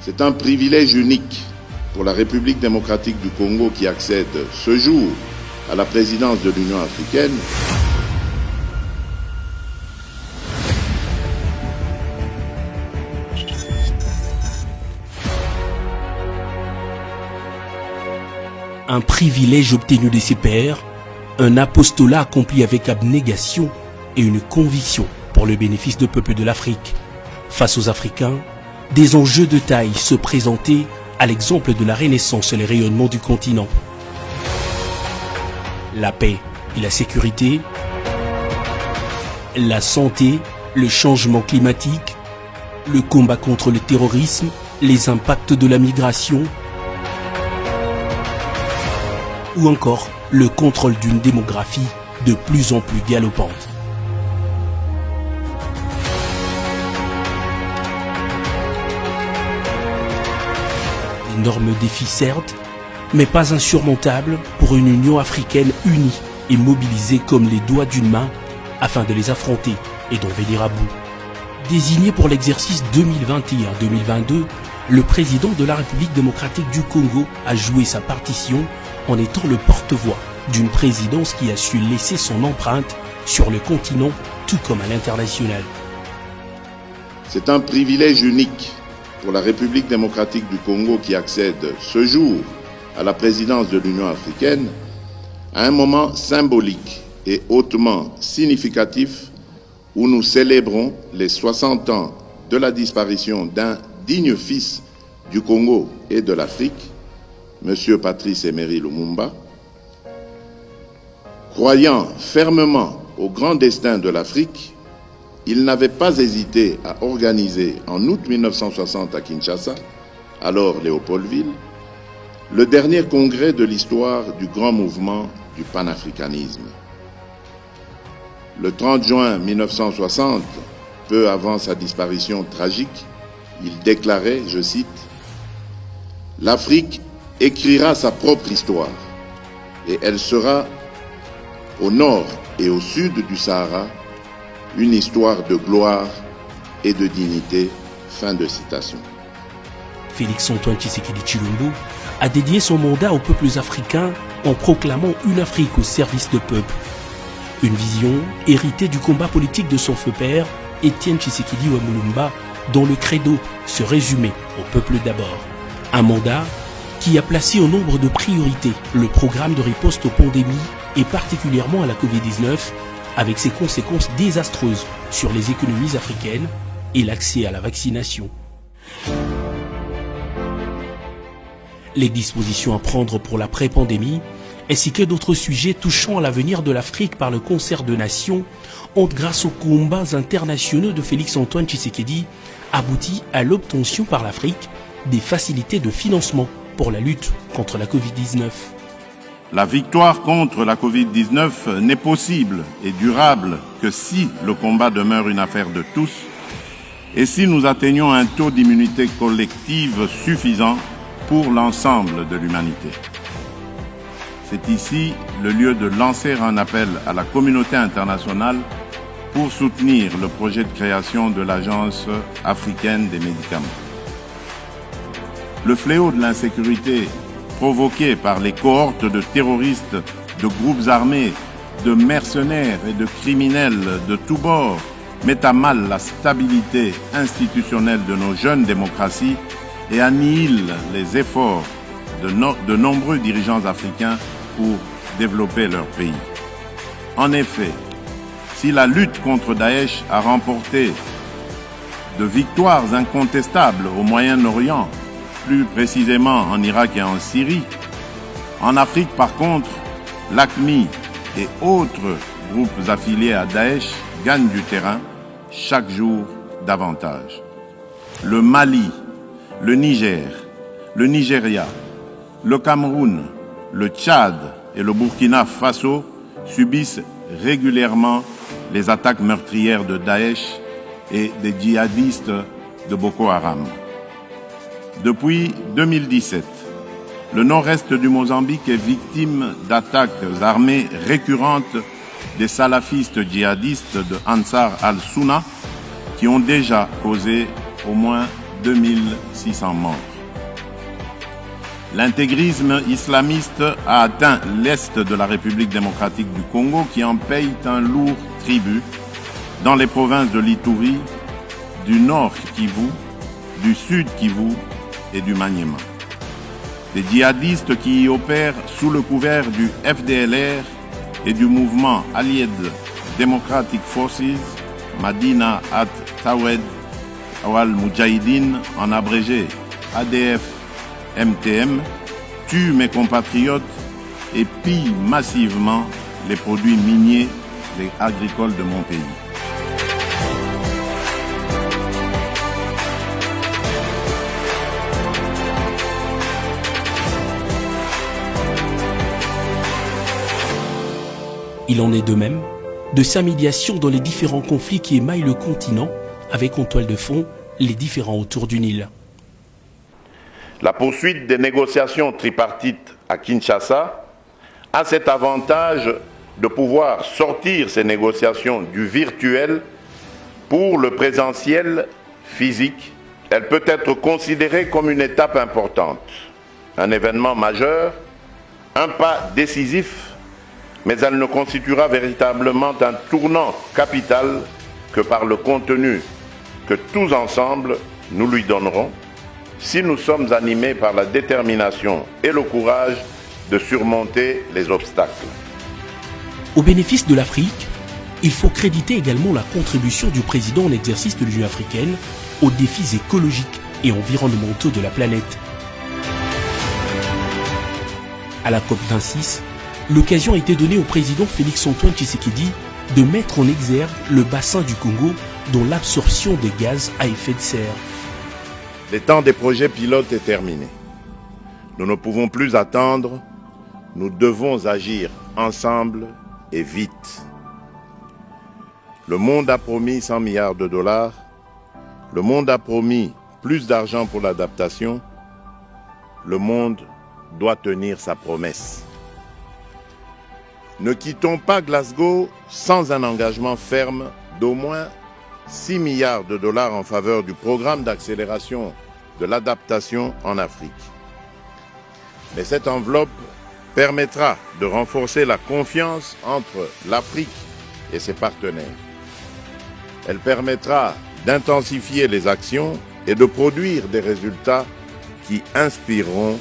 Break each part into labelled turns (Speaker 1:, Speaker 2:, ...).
Speaker 1: C'est un privilège unique pour la République démocratique du Congo qui accède ce jour à la présidence de l'Union africaine.
Speaker 2: Un privilège obtenu de ses pairs, un apostolat accompli avec abnégation et une conviction pour le bénéfice du peuple de l'Afrique. Face aux Africains, des enjeux de taille se présentaient à l'exemple de la renaissance et les rayonnements du continent. La paix et la sécurité, la santé, le changement climatique, le combat contre le terrorisme, les impacts de la migration, ou encore le contrôle d'une démographie de plus en plus galopante. D'énormes défis certes, mais pas insurmontables pour une Union africaine unie et mobilisée comme les doigts d'une main afin de les affronter et d'en venir à bout. Désigné pour l'exercice 2021-2022, le président de la République démocratique du Congo a joué sa partition en étant le porte-voix d'une présidence qui a su laisser son empreinte sur le continent tout comme à l'international.
Speaker 1: C'est un privilège unique pour la République démocratique du Congo qui accède ce jour à la présidence de l'Union africaine à un moment symbolique et hautement significatif où nous célébrons les 60 ans de la disparition d'un digne fils du Congo et de l'Afrique, M. Patrice Emery Lumumba. Croyant fermement au grand destin de l'Afrique, il n'avait pas hésité à organiser en août 1960 à Kinshasa, alors Léopoldville, le dernier congrès de l'histoire du grand mouvement du panafricanisme. Le 30 juin 1960, peu avant sa disparition tragique, il déclarait, je cite, « L'Afrique écrira sa propre histoire et elle sera au nord et au sud du Sahara une histoire de gloire et de dignité. » Fin de citation.
Speaker 2: Félix-Antoine Tshisekedi Tshilombo a dédié son mandat aux peuples africains en proclamant une Afrique au service de peuples. Une vision héritée du combat politique de son feu père, Étienne Tshisekedi Lumumba, dont le credo se résumait au peuple d'abord. Un mandat qui a placé au nombre de priorités le programme de riposte aux pandémies et particulièrement à la Covid-19, avec ses conséquences désastreuses sur les économies africaines et l'accès à la vaccination. Les dispositions à prendre pour l'après-pandémie, ainsi que d'autres sujets touchant à l'avenir de l'Afrique par le concert de nations, ont, grâce aux combats internationaux de Félix-Antoine Tshisekedi, abouti à l'obtention par l'Afrique des facilités de financement pour la lutte contre la Covid-19.
Speaker 3: La victoire contre la Covid-19 n'est possible et durable que si le combat demeure une affaire de tous et si nous atteignons un taux d'immunité collective suffisant pour l'ensemble de l'humanité. C'est ici le lieu de lancer un appel à la communauté internationale pour soutenir le projet de création de l'Agence africaine des médicaments. Le fléau de l'insécurité provoqué par les cohortes de terroristes, de groupes armés, de mercenaires et de criminels de tous bords met à mal la stabilité institutionnelle de nos jeunes démocraties et annihile les efforts de nombreux dirigeants africains pour développer leur pays. En effet, si la lutte contre Daesh a remporté de victoires incontestables au Moyen-Orient, plus précisément en Irak et en Syrie, en Afrique par contre, l'AQMI et autres groupes affiliés à Daesh gagnent du terrain chaque jour davantage. Le Mali, le Niger, le Nigeria, le Cameroun, le Tchad et le Burkina Faso subissent régulièrement les attaques meurtrières de Daesh et des djihadistes de Boko Haram. Depuis 2017, le nord-est du Mozambique est victime d'attaques armées récurrentes des salafistes djihadistes de Ansar al-Sunna qui ont déjà causé au moins 2600 morts. L'intégrisme islamiste a atteint l'est de la République démocratique du Congo qui en paye un lourd tribut dans les provinces de l'Ituri, du nord Kivu, du sud Kivu et du Maniema. Des djihadistes qui y opèrent sous le couvert du FDLR et du mouvement Allied Democratic Forces, Madina at Tawed Awal Mujahideen, en abrégé ADF-MTM, tuent mes compatriotes et pillent massivement les produits miniers et agricoles de mon pays.
Speaker 2: Il en est de même de sa médiation dans les différents conflits qui émaillent le continent, avec en toile de fond les différends autour du Nil.
Speaker 1: La poursuite des négociations tripartites à Kinshasa a cet avantage de pouvoir sortir ces négociations du virtuel pour le présentiel physique. Elle peut être considérée comme une étape importante, un événement majeur, un pas décisif, mais elle ne constituera véritablement un tournant capital que par le contenu que tous ensemble nous lui donnerons, si nous sommes animés par la détermination et le courage de surmonter les obstacles.
Speaker 2: Au bénéfice de l'Afrique, il faut créditer également la contribution du président en exercice de l'Union africaine aux défis écologiques et environnementaux de la planète. À la COP26, l'occasion a été donnée au président Félix-Antoine Tshisekedi de mettre en exergue le bassin du Congo dont l'absorption des gaz à effet de serre.
Speaker 1: Le temps des projets pilotes est terminé. Nous ne pouvons plus attendre, nous devons agir ensemble et vite. Le monde a promis 100 milliards de dollars, le monde a promis plus d'argent pour l'adaptation, le monde doit tenir sa promesse. Ne quittons pas Glasgow sans un engagement ferme d'au moins 6 milliards de dollars en faveur du programme d'accélération de l'adaptation en Afrique. Mais cette enveloppe permettra de renforcer la confiance entre l'Afrique et ses partenaires. Elle permettra d'intensifier les actions et de produire des résultats qui inspireront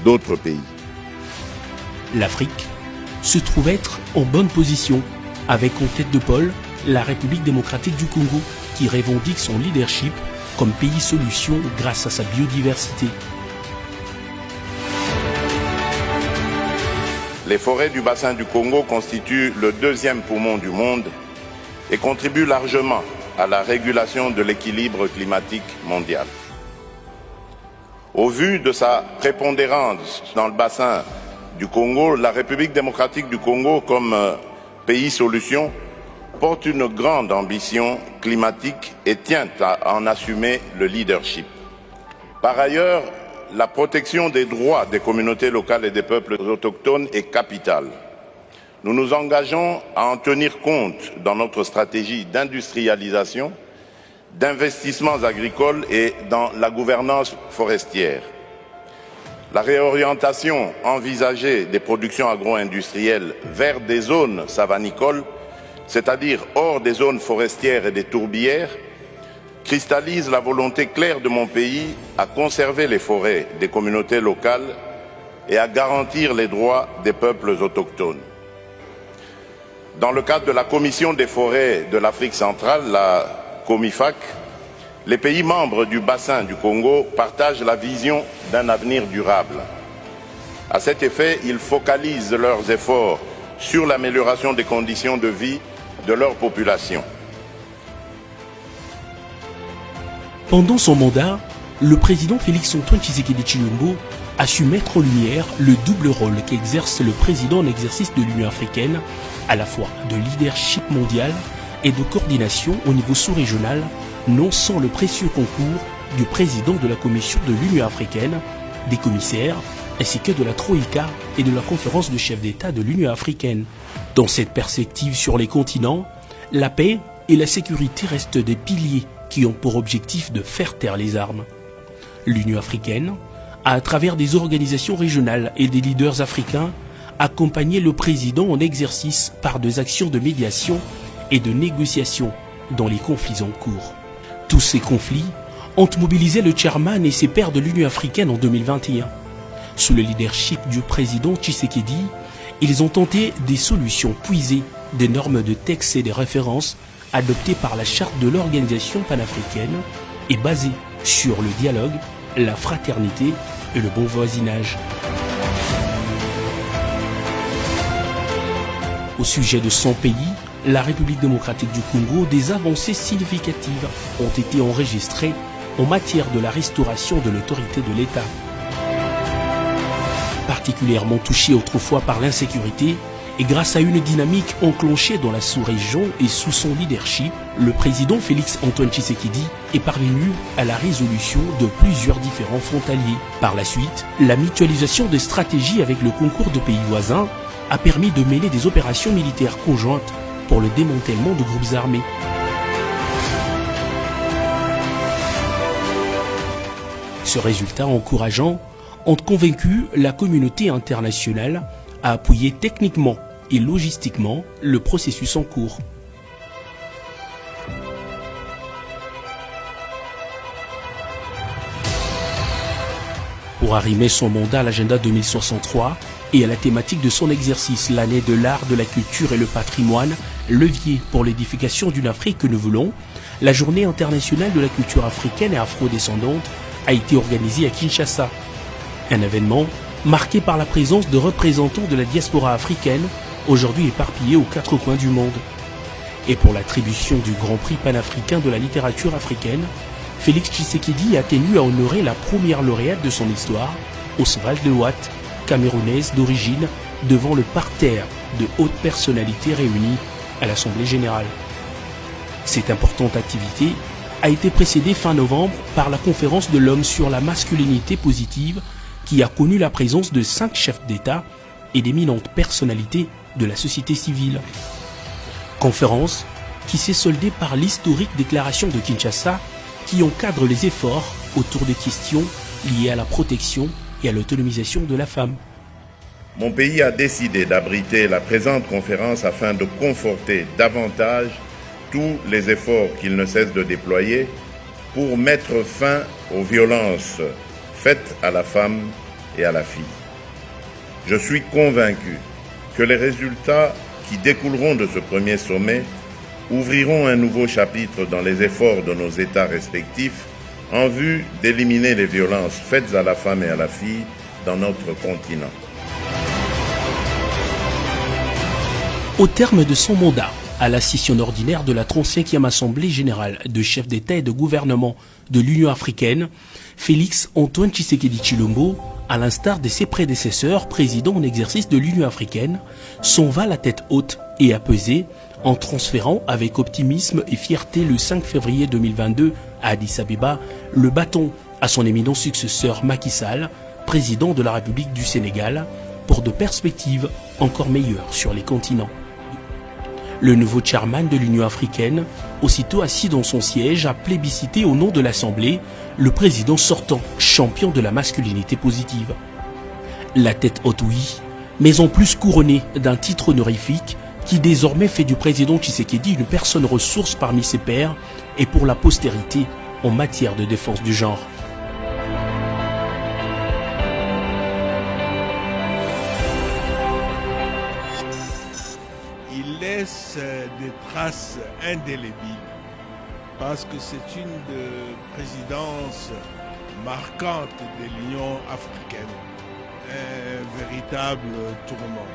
Speaker 1: d'autres pays.
Speaker 2: L'Afrique se trouve être en bonne position, avec en tête de pôle la République démocratique du Congo, qui revendique son leadership comme pays solution grâce à sa biodiversité.
Speaker 1: Les forêts du bassin du Congo constituent le deuxième poumon du monde et contribuent largement à la régulation de l'équilibre climatique mondial. Au vu de sa prépondérance dans le bassin du Congo, la République démocratique du Congo, comme pays solution, porte une grande ambition climatique et tient à en assumer le leadership. Par ailleurs, la protection des droits des communautés locales et des peuples autochtones est capitale. Nous nous engageons à en tenir compte dans notre stratégie d'industrialisation, d'investissements agricoles et dans la gouvernance forestière. La réorientation envisagée des productions agro-industrielles vers des zones savanicoles, c'est-à-dire hors des zones forestières et des tourbières, cristallise la volonté claire de mon pays à conserver les forêts des communautés locales et à garantir les droits des peuples autochtones. Dans le cadre de la Commission des forêts de l'Afrique centrale, la COMIFAC, les pays membres du bassin du Congo partagent la vision d'un avenir durable. À cet effet, ils focalisent leurs efforts sur l'amélioration des conditions de vie de leur population.
Speaker 2: Pendant son mandat, le président Félix-Antoine Tshisekedi Tshilombo a su mettre en lumière le double rôle qu'exerce le président en exercice de l'Union africaine, à la fois de leadership mondial et de coordination au niveau sous-régional, non sans le précieux concours du président de la Commission de l'Union africaine, des commissaires, ainsi que de la Troïka et de la conférence de chefs d'État de l'Union africaine. Dans cette perspective sur les continents, la paix et la sécurité restent des piliers qui ont pour objectif de faire taire les armes. L'Union africaine a, à travers des organisations régionales et des leaders africains, accompagné le président en exercice par des actions de médiation et de négociation dans les conflits en cours. Tous ces conflits ont mobilisé le chairman et ses pairs de l'Union africaine en 2021. Sous le leadership du président Tshisekedi, ils ont tenté des solutions puisées des normes de texte et des références adoptées par la charte de l'organisation panafricaine et basées sur le dialogue, la fraternité et le bon voisinage. Au sujet de 100 pays, la République démocratique du Congo, des avancées significatives ont été enregistrées en matière de la restauration de l'autorité de l'État. Particulièrement touché autrefois par l'insécurité, et grâce à une dynamique enclenchée dans la sous-région et sous son leadership, le président Félix-Antoine Tshisekedi est parvenu à la résolution de plusieurs différends frontaliers. Par la suite, la mutualisation des stratégies avec le concours de pays voisins a permis de mener des opérations militaires conjointes pour le démantèlement de groupes armés. Ce résultat encourageant ont convaincu la communauté internationale à appuyer techniquement et logistiquement le processus en cours. Pour arrimer son mandat à l'agenda 2063 et à la thématique de son exercice, l'année de l'art, de la culture et le patrimoine, levier pour l'édification d'une Afrique que nous voulons, la journée internationale de la culture africaine et afro-descendante a été organisée à Kinshasa. Un événement marqué par la présence de représentants de la diaspora africaine, aujourd'hui éparpillés aux 4 coins du monde. Et pour l'attribution du Grand Prix panafricain de la littérature africaine, Félix Tshisekedi a tenu à honorer la première lauréate de son histoire, Oswald de Watt, camerounaise d'origine, devant le parterre de hautes personnalités réunies à l'Assemblée générale. Cette importante activité a été précédée fin novembre par la conférence de l'homme sur la masculinité positive qui a connu la présence de 5 chefs d'État et d'éminentes personnalités de la société civile. Conférence qui s'est soldée par l'historique déclaration de Kinshasa qui encadre les efforts autour des questions liées à la protection et à l'autonomisation de la femme.
Speaker 3: Mon pays a décidé d'abriter la présente conférence afin de conforter davantage tous les efforts qu'il ne cesse de déployer pour mettre fin aux violences faites à la femme et à la fille. Je suis convaincu que les résultats qui découleront de ce premier sommet ouvriront un nouveau chapitre dans les efforts de nos États respectifs en vue d'éliminer les violences faites à la femme et à la fille dans notre continent.
Speaker 2: Au terme de son mandat, à la session ordinaire de la 35e Assemblée générale de chefs d'État et de gouvernement de l'Union africaine, Félix-Antoine Tshisekedi Tshilombo, à l'instar de ses prédécesseurs présidents en exercice de l'Union africaine, s'en va la tête haute et apaisée en transférant avec optimisme et fierté le 5 février 2022 à Addis Abeba le bâton à son éminent successeur Macky Sall, président de la République du Sénégal, pour de perspectives encore meilleures sur les continents. Le nouveau chairman de l'Union africaine, aussitôt assis dans son siège, a plébiscité au nom de l'Assemblée le président sortant, champion de la masculinité positive. La tête haute, oui, mais en plus couronnée d'un titre honorifique qui désormais fait du président Tshisekedi une personne ressource parmi ses pairs et pour la postérité en matière de défense du genre.
Speaker 4: Il laisse des traces indélébiles parce que c'est une présidence marquante de l'Union africaine, un véritable tournant.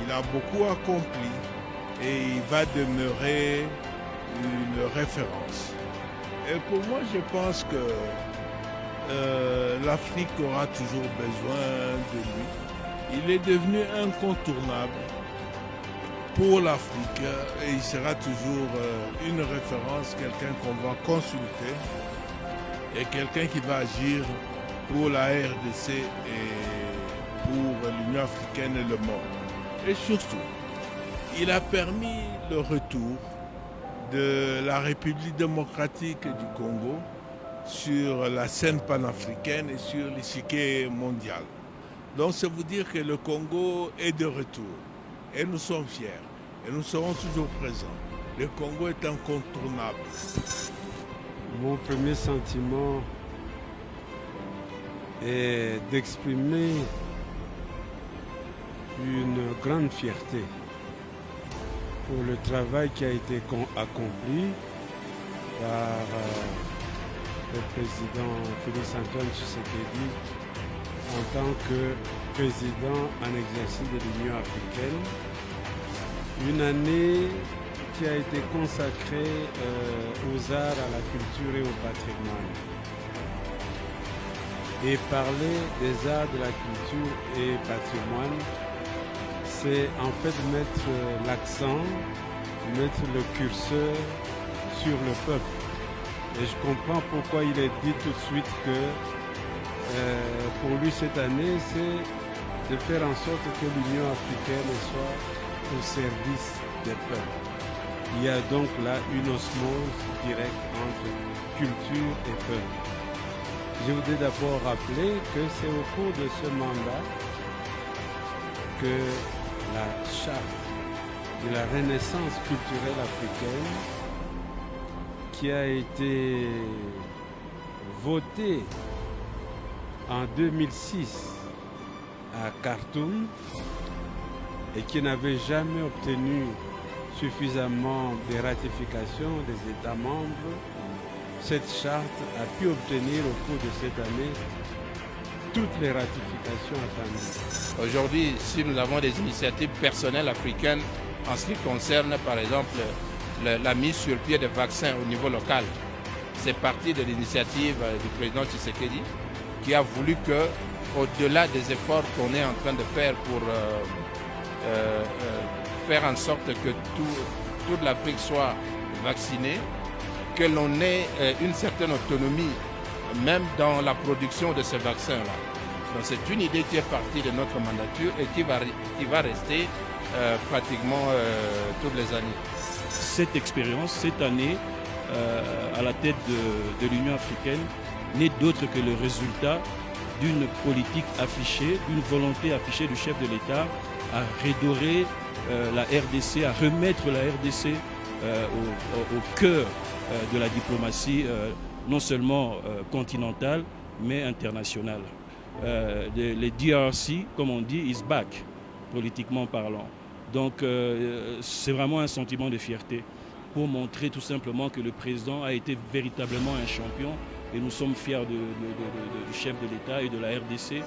Speaker 4: Il a beaucoup accompli et il va demeurer une référence. Et pour moi, je pense que l'Afrique aura toujours besoin de lui. Il est devenu incontournable pour l'Afrique et il sera toujours une référence, quelqu'un qu'on va consulter et quelqu'un qui va agir pour la RDC et pour l'Union africaine et le monde. Et surtout, il a permis le retour de la République démocratique du Congo sur la scène panafricaine et sur l'échiquier mondial. Donc c'est vous dire que le Congo est de retour et nous sommes fiers et nous serons toujours présents. Le Congo est incontournable.
Speaker 5: Mon premier sentiment est d'exprimer une grande fierté pour le travail qui a été accompli par le président Félix-Antoine Tshisekedi en tant que président en exercice de l'Union africaine. Une année qui a été consacrée aux arts, à la culture et au patrimoine. Et parler des arts, de la culture et patrimoine, c'est en fait mettre l'accent, mettre le curseur sur le peuple. Et je comprends pourquoi il est dit tout de suite que pour lui cette année, c'est de faire en sorte que l'Union africaine soit au service des peuples. Il y a donc là une osmose directe entre culture et peuple. Je voudrais d'abord rappeler que c'est au cours de ce mandat que la charte de la renaissance culturelle africaine qui a été votée en 2006 à Khartoum et qui n'avait jamais obtenu suffisamment de ratifications des États membres, cette charte a pu obtenir au cours de cette année toutes les ratifications attendues.
Speaker 6: Aujourd'hui, si nous avons des initiatives personnelles africaines en ce qui concerne par exemple la mise sur pied des vaccins au niveau local, c'est parti de l'initiative du président Tshisekedi qui a voulu que, au-delà des efforts qu'on est en train de faire pour faire en sorte que toute l'Afrique soit vaccinée, que l'on ait une certaine autonomie même dans la production de ces vaccins-là. Donc c'est une idée qui est partie de notre mandature et qui va rester pratiquement toutes les années.
Speaker 7: Cette expérience, cette année, à la tête de l'Union africaine, n'est d'autre que le résultat d'une politique affichée, d'une volonté affichée du chef de l'État à redorer la RDC, à remettre la RDC au cœur de la diplomatie, non seulement continentale, mais internationale. Les DRC, comme on dit, is back, politiquement parlant. Donc c'est vraiment un sentiment de fierté pour montrer tout simplement que le président a été véritablement un champion et nous sommes fiers du chef de l'État et de la RDC.